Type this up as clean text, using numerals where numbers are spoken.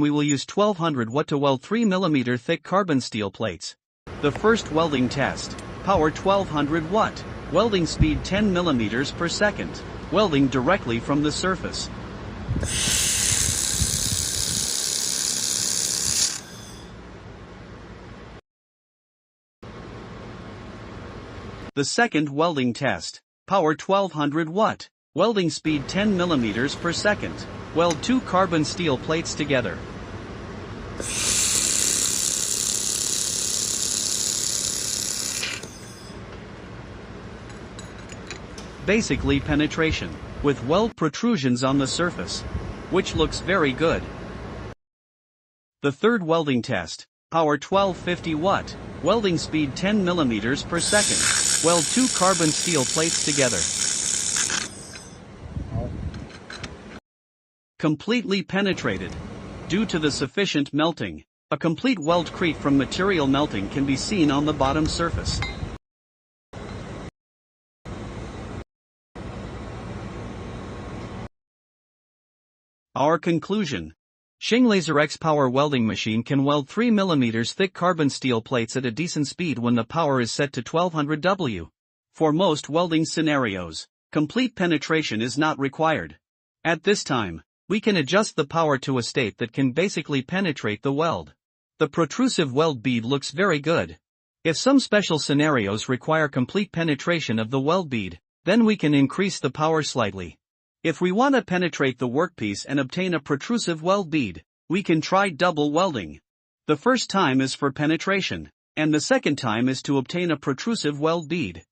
we will use 1200 watt to weld 3 mm thick carbon steel plates. The first welding test. Power 1200 watt. Welding speed 10 mm per second. Welding directly from the surface. The second welding test. Power 1200 watt. Welding speed 10 mm per second. Weld 2 carbon steel plates together. Basically penetration, with weld protrusions on the surface, which looks very good. The third welding test. Power 1250 watt. Welding speed 10 mm per second. Weld 2 carbon steel plates together. Completely penetrated. Due to the sufficient melting, a complete weldcrete from material melting can be seen on the bottom surface. Our conclusion. Xing Laser X Power Welding Machine can weld 3 mm thick carbon steel plates at a decent speed when the power is set to 1200 W. For most welding scenarios, complete penetration is not required. At this time, we can adjust the power to a state that can basically penetrate the weld. The protrusive weld bead looks very good. If some special scenarios require complete penetration of the weld bead, then we can increase the power slightly. If we want to penetrate the workpiece and obtain a protrusive weld bead, we can try double welding. The first time is for penetration, and the second time is to obtain a protrusive weld bead.